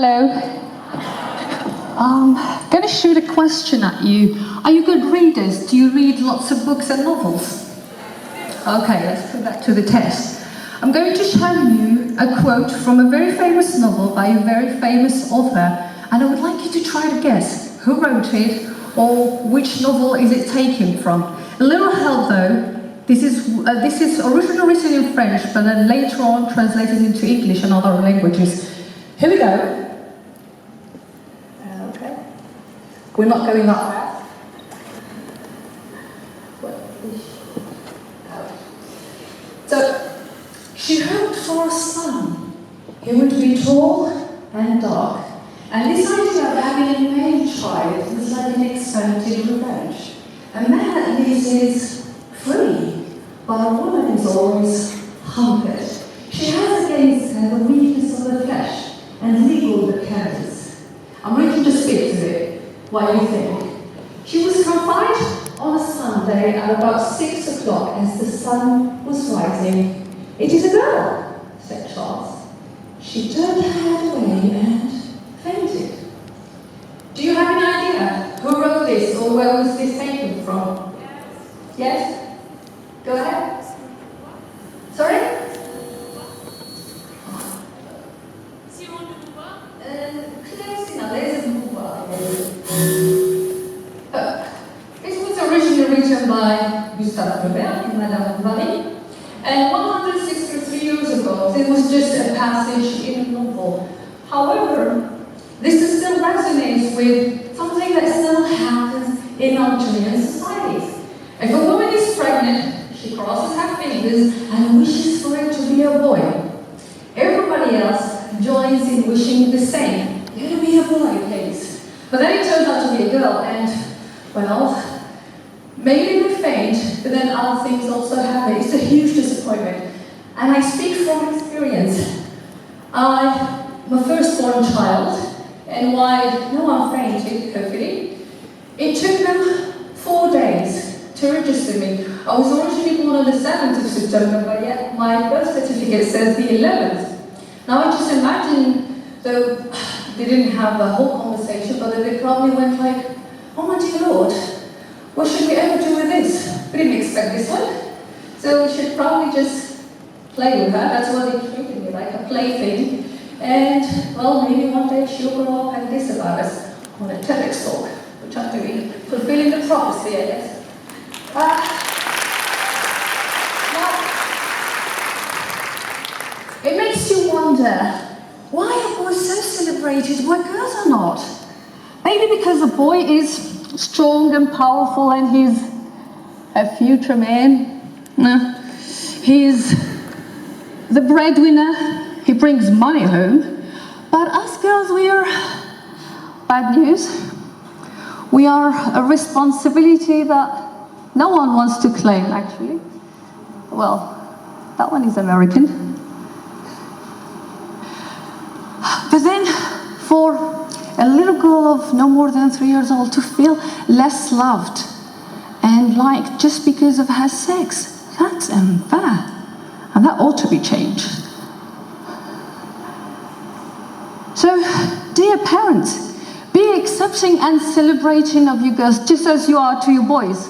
Hello. Going to shoot a question at you. Are you good readers? Do you read lots of books and novels? Okay, let's put that to the test. I'm going to show you a quote from a very famous novel by a very famous author, and I would like you to try to guess who wrote it or which novel is it taken from. A little help though. This is originally written in French, but then later on translated into English and other languages. Here we go. Okay. We're not going up fast. So, she hoped for a son. He would be tall and dark. And this idea of having a male child was like an expanded revenge. A man at least is free, but a woman is always hunted. She has against her the weakness of the flesh and legal dependence. I'm ready to speak to it. What do you think? She was confined on a Sunday at about 6 o'clock as the sun was rising. "It is a girl," said Charles. She turned her head away and fainted. Do you have an idea who wrote this or where was this taken from? Yes? Go ahead. Sorry? It was originally written by Gustave Flaubert and Madame Bovary, and 163 years ago it was just a passage in a novel. However, this still resonates with something that still happens in our Chilean societies. If a woman is pregnant, she crosses her fingers and wishes for it to be a boy. Everybody else joins in wishing the same. Let it be a boy, please. But then it turns out to be a girl, and, well, maybe we faint, but then other things also happen. It's a huge disappointment. And I speak from experience. I'm a firstborn child, and while no one fainted, hopefully, it took them 4 days to register me. I was originally born on the 7th of September, but yet my birth certificate says the 11th. Now I just imagine, though they didn't have a whole conversation, but they probably went like, "Oh my dear Lord, what should we ever do with this? We didn't expect this one. So we should probably just play with her." That's what they treated me, like a plaything. And, well, maybe one day she'll grow up and this about us on a TEDx talk, which I'm doing, fulfilling the prophecy, I guess. It makes you wonder, why are boys so celebrated, why girls are not? Maybe because a boy is strong and powerful and he's a future man. No. He's the breadwinner, he brings money home. But us girls, we are bad news. We are a responsibility that no one wants to claim, actually. Well, that one is American. But then, for a little girl of no more than 3 years old to feel less loved and liked just because of her sex, that's unfair. And that ought to be changed. So, dear parents, be accepting and celebrating of you girls just as you are to your boys.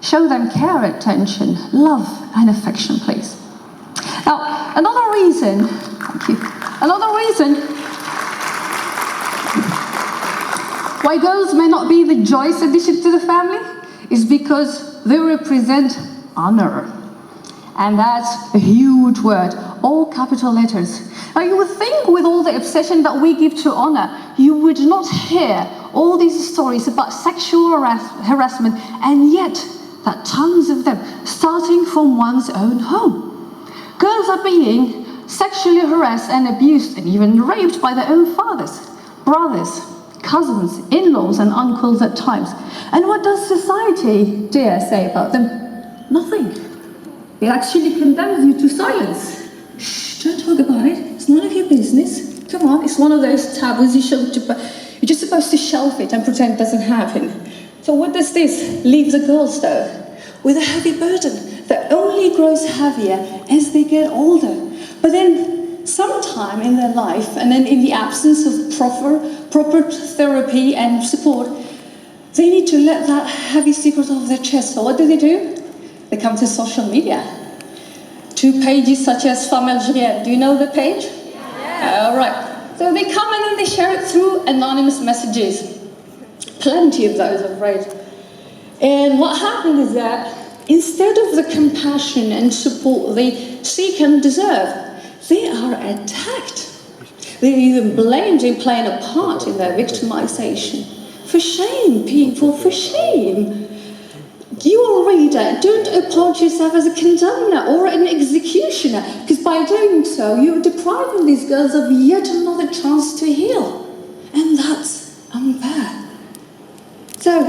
Show them care, attention, love, and affection, please. Now, another reason why girls may not be the joyous addition to the family is because they represent honor. And that's a huge word, all capital letters. Now you would think with all the obsession that we give to honor, you would not hear all these stories about sexual harassment, and yet that tons of them, starting from one's own home. Girls are being sexually harassed and abused and even raped by their own fathers, brothers, cousins, in-laws and uncles at times. And what does society dare say about them? Nothing. It actually condemns you to silence. Shh, don't talk about it. It's none of your business. Come on, it's one of those taboos you're just supposed to shelf it and pretend it doesn't happen. So what does this leave the girls though? With a heavy burden that only grows heavier as they get older. But then some time in their life, and then in the absence of proper therapy and support, they need to let that heavy secret off their chest. So what do? They come to social media. To pages such as Femme Algérienne. Do you know the page? Yeah. All right. So they come in and they share it through anonymous messages. Plenty of those, I've read. And what happened is that instead of the compassion and support they seek and deserve, they are attacked. They're even blamed in playing a part in their victimization. For shame, people, for shame. You, reader, don't approach yourself as a condemner or an executioner, because by doing so, you're depriving these girls of yet another chance to heal. And that's unfair. So,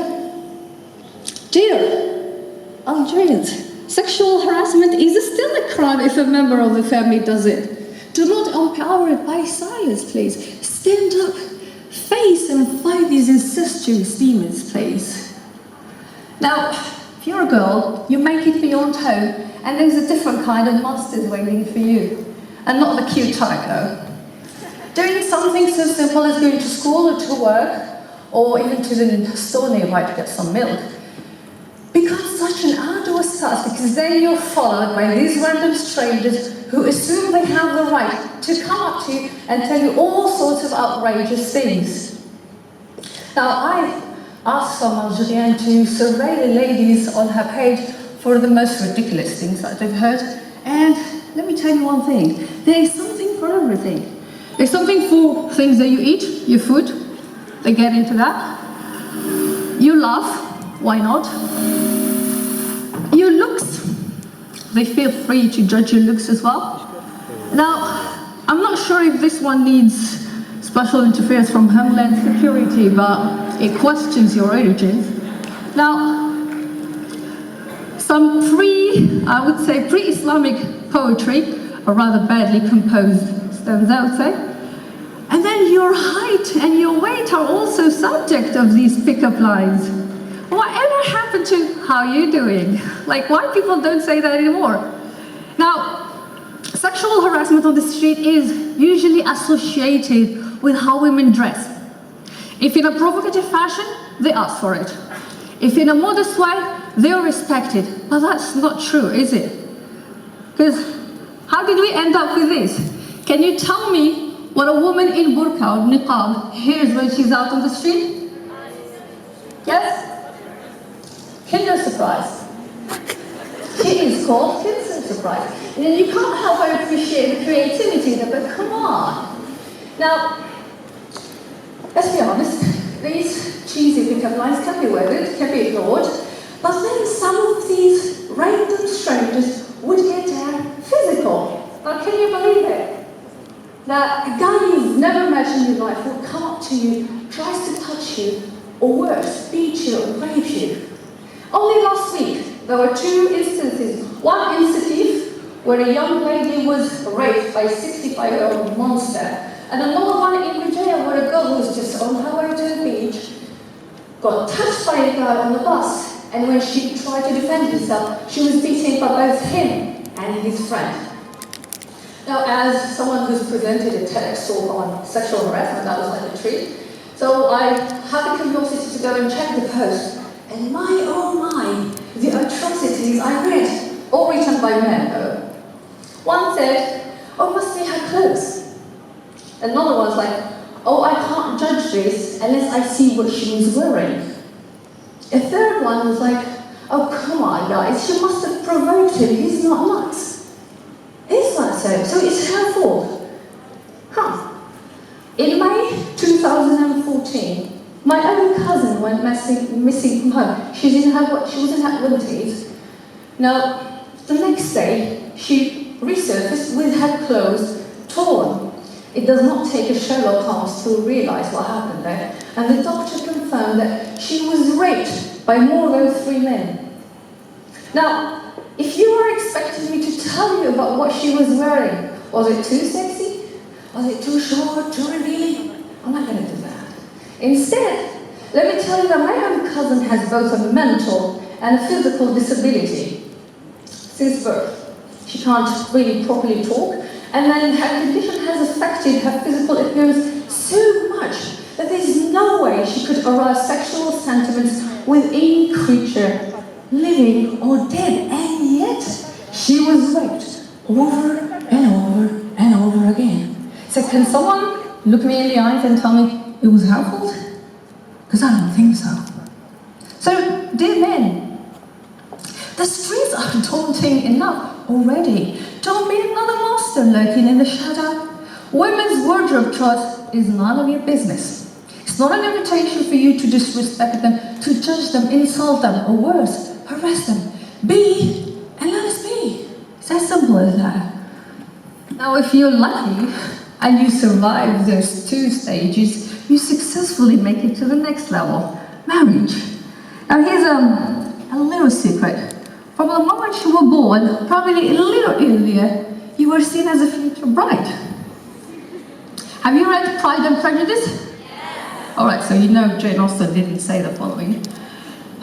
dear Algerians, sexual harassment is still a crime if a member of the family does it. Do not empower it by silence, please. Stand up, face and fight these incestuous demons, please. Now, if you're a girl, you make it beyond home, and there's a different kind of monsters waiting for you, and not the cute type, Doing something so simple as going to school or to work, or even to the store nearby to get some milk, becomes such an arduous task, because then you're followed by these random strangers who assume they have the right to come up to you and tell you all sorts of outrageous things. Now, I asked Femme Algérienne to survey the ladies on her page for the most ridiculous things that they've heard. And let me tell you one thing, there is something for everything. There's something for things that you eat, your food, they get into that. You laugh, why not? Your looks, they feel free to judge your looks as well. Now, I'm not sure if this one needs special interference from Homeland Security, but it questions your origins. Now, some I would say pre-Islamic poetry, or rather badly composed, stands out, say. And then your height and your weight are also subject of these pickup lines. Whatever happened to how you doing? Like, why people don't say that anymore? Now, sexual harassment on the street is usually associated with how women dress. If in a provocative fashion, they ask for it. If in a modest way, they are respected. But that's not true, is it? Because how did we end up with this? Can you tell me what a woman in burqa or niqab hears when she's out on the street? Yes? Kinder surprise. She is called kinder surprise. And then you can't help but appreciate the creativity there, but come on. Now, let's be honest, these cheesy pickup lines can be weathered, can be ignored, but then some of these random strangers would get physical. Now, can you believe it? That a guy you've never met in your life will come up to you, tries to touch you, or worse, beat you or rape you. Only last week, there were 2 instances. One in Sétif, where a young lady was raped by a 65-year-old monster, and another one in Virginia, where a girl who was just on her way to the beach got touched by a guy on the bus, and when she tried to defend herself, she was beaten by both him and his friend. Now, as someone who's presented a TEDx talk on sexual harassment, that was like a treat. So I had the curiosity to go and check the post, and my oh my, the atrocities I read, all written by men though. One said, oh, must be her clothes. Another one's like, oh, I can't judge this unless I see what she was wearing. A third one was like, oh, come on, guys, she must have provoked him, he's not nuts. Is that so? So it's her fault. In May 2014, my own cousin went missing from home. She was in her 20s. Now, the next day, she resurfaced with her clothes torn. It does not take a Sherlock Holmes to realize what happened there. And the doctor confirmed that she was raped by more than 3 men. Now, if you were expecting me to tell you about what she was wearing, was it too sexy? Was it too short, too revealing? I'm not going to do that. Instead, let me tell you that my own cousin has both a mental and a physical disability. Since birth, she can't really properly talk, And then her condition has affected her physical appearance so much that there's no way she could arouse sexual sentiments with any creature, living or dead. And yet, she was raped over and over and over again. So can someone look me in the eyes and tell me it was her fault? Because I don't think so. So, dear men, the streets are daunting enough already. Don't be another monster lurking in the shadow. Women's wardrobe choice is none of your business. It's not an invitation for you to disrespect them, to judge them, insult them, or worse, harass them. Be and let us be. It's as simple as that. Now, if you're lucky and you survive those 2 stages, you successfully make it to the next level, marriage. Now, here's a little secret. From the moment you were born, probably a little earlier, you were seen as a future bride. Have you read Pride and Prejudice? Yes. All right, so you know Jane Austen didn't say the following.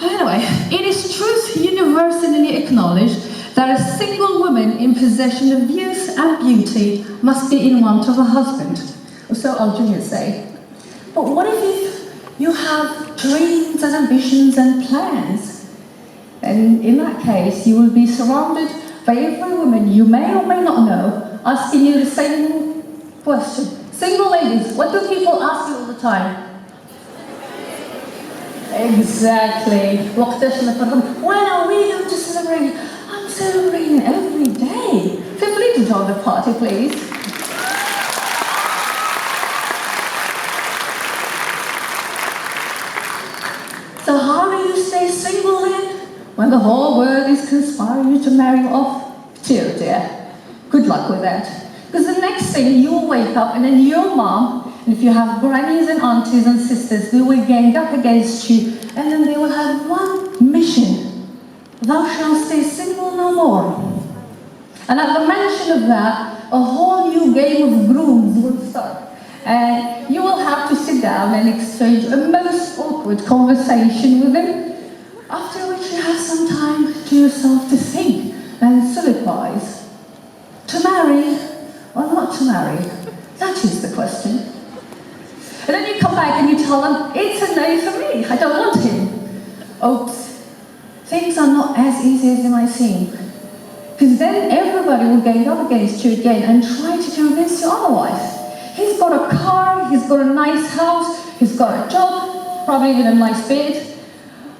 Anyway, it is truth universally acknowledged that a single woman in possession of youth and beauty must be in want of a husband. Or so our juniors say. But what if you have dreams and ambitions and plans? And in that case, you will be surrounded by every woman you may or may not know asking you the same question. Single ladies, what do people ask you all the time? Exactly. When are we going to celebrate? I'm celebrating every day. Feel free to join the party, please. So how do you stay single then? When the whole world is conspiring to marry you off? Dear. Good luck with that. Because the next thing you'll wake up and then your mom, and if you have grannies and aunties and sisters, they will gang up against you, and then they will have one mission. Thou shalt stay single no more. And at the mention of that, a whole new game of grooms will start. And you will have to sit down and exchange a most awkward conversation with them, after which you have some time to yourself to think and solidize. To marry or not to marry? That is the question. And then you come back and you tell them, it's a no for me, I don't want him. Oops, things are not as easy as they might seem. Because then everybody will gang up against you again and try to convince you otherwise. He's got a car, he's got a nice house, he's got a job, probably even a nice bed.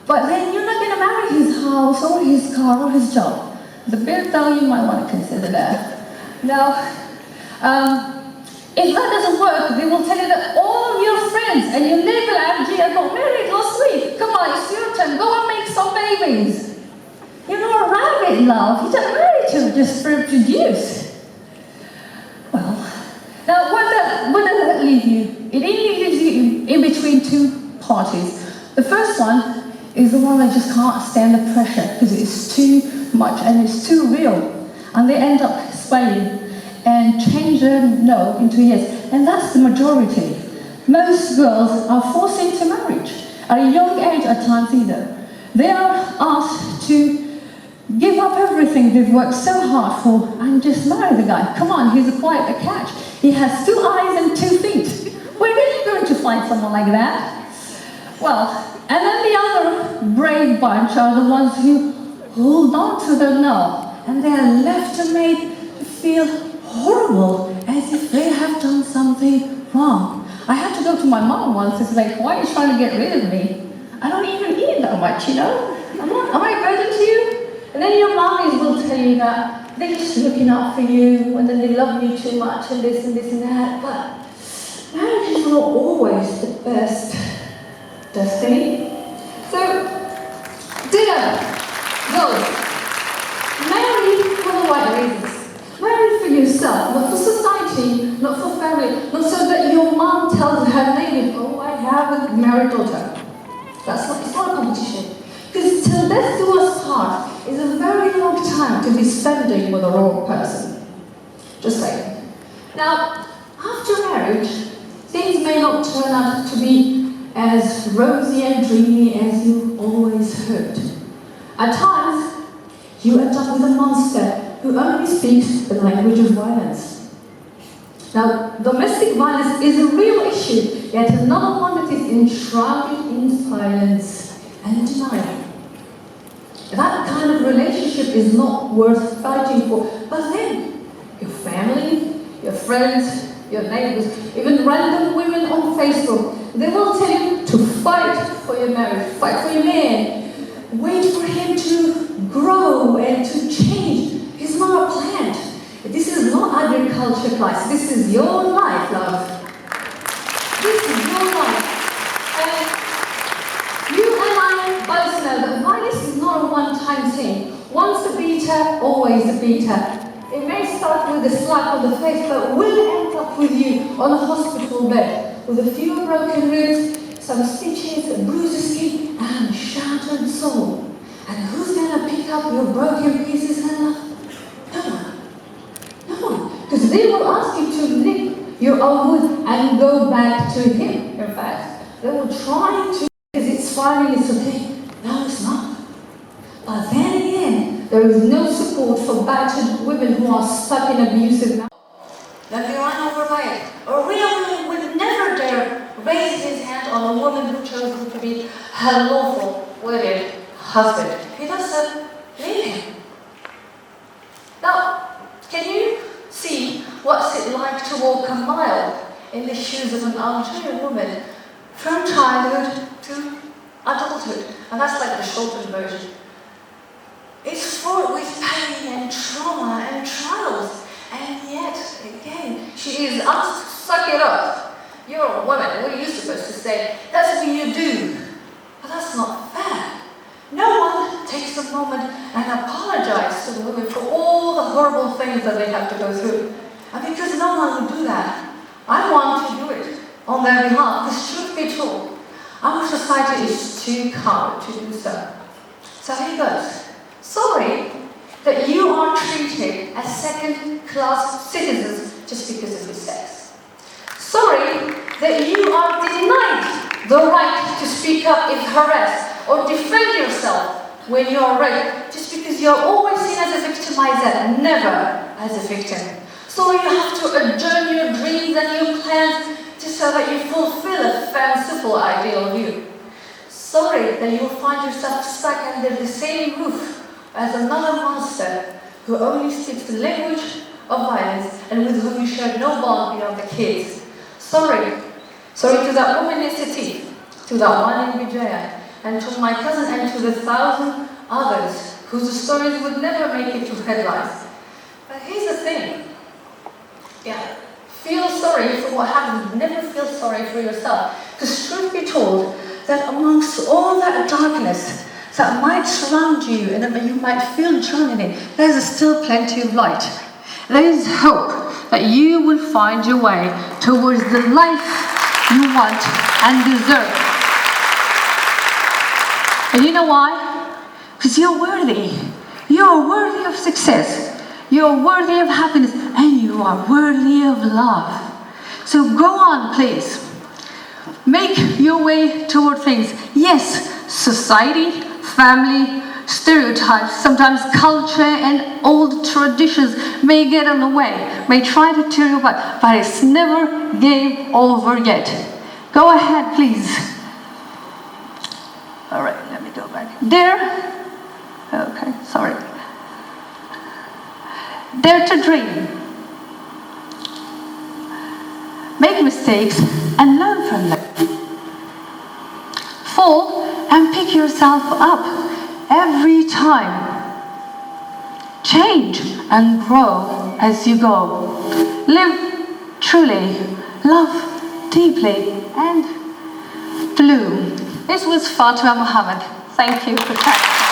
But then you're not going to marry his house or his car or his job. The bed though, you might want to consider that. Now, if that doesn't work, they will tell you that all of your friends and your neighbor Angie got married last week. Come on, it's your turn. Go and make some babies. You're not a rabbit, love. You don't marry to just reproduce. Well, now what does that leave you? It only leaves you in between 2 parties. The first one is the one that just can't stand the pressure because it's too much and it's too real. And they end up swaying and change their no into yes. And that's the majority. Most girls are forced into marriage at a young age at times either. They are asked to give up everything they've worked so hard for and just marry the guy. Come on, he's quite a catch. He has 2 eyes and 2 feet. Where are you going to find someone like that? Well, and then the other brave bunch are the ones who hold on to their no, and they are left to make feel horrible, as if they have done something wrong. I had to go to my mom once. It's like, why are you trying to get rid of me? I don't even eat that much, you know? Am I a burden to you? And then your mommies will tell you that they're just looking out for you, and then they love you too much, and this and that. But marriage is not always the best destiny. So, dear girls, marry for the right reasons. Marry for yourself, not for society, not for family, not so that your mom tells her neighbor, oh, I have a married daughter. It's not a competition. Because till death do us part is a very long time to be spending with the wrong person. Just saying. Now, after marriage, things may not turn out to be as rosy and dreamy as you always hoped. At times, you end up with a monster who only speaks the language of violence. Now, domestic violence is a real issue, yet another one that is enshrouded in silence and denial. That kind of relationship is not worth fighting for. But then, your family, your friends, your neighbors, even random women on Facebook, they will tell you to fight for your marriage, fight for your man, wait for him to grow and to change. He's not a plant. This is not agriculture class. This is your life, love. This is your life. And you and I both know that violence is not a one-time thing. Once a beater, always a beater. It may start with a slap on the face, but will end up with you on a hospital bed with a few broken ribs, some stitches, a bruised skin, and a shattered soul. And who's gonna pick up your broken pieces and love? No one. No one. Because they will ask you to lick your own wound and go back to him. In fact, they will try to, because it's fine and it's okay. No, it's not. But then again, there is no support for battered women who are stuck in abusive marriage. Then they run over by it. A real man would never dare raise his hand on a woman who chose him to be her lawful wedded husband. He doesn't leave him. Now, can you see what's it like to walk a mile in the shoes of an Algerian woman from childhood to adulthood? And that's like the shortened version. It's fraught with pain and trauma and trials. And yet, again, she is asked to suck it up. You're a woman. What are you supposed to say? That's what you do. But that's not fair. No one takes a moment and apologizes to the women for all the horrible things that they have to go through. And because no one will do that, I want to do it on their behalf. Because truth be told, our society is too coward to do so. So here goes. Sorry that you are treated as second-class citizens just because of your sex. Sorry that you are denied the right to speak up if harassed or defend yourself when you are raped just because you're always seen as a victimizer, never as a victim. Sorry you have to adjourn your dreams and your plans just so that you fulfill a fanciful ideal of you. Sorry that you will find yourself stuck under the same roof as another monster who only speaks the language of violence and with whom you share no bond beyond the kids. Sorry. Sorry to that woman in City, to that one in Vijaya, and to my cousin and to the 1,000 others whose stories would never make it to headlines. But here's the thing. Yeah, feel sorry for what happened. Never feel sorry for yourself. Because truth be told, that amongst all that darkness that might surround you and that you might feel drowned in it, there's still plenty of light. There is hope that you will find your way towards the life you want and deserve. And you know why? Because you're worthy. You're worthy of success. You're worthy of happiness. And you are worthy of love. So go on, please. Make your way toward things. Yes, society, family, stereotypes, sometimes culture and old traditions may get in the way, may try to tear you apart, but it's never game over yet. Go ahead, please. All right, let me go back. Dare, okay, sorry. Dare to dream. Make mistakes and learn from them. Fall and pick yourself up every time. Change and grow as you go. Live truly, love deeply, and bloom. This was Fatima Muhammad. Thank you for chatting.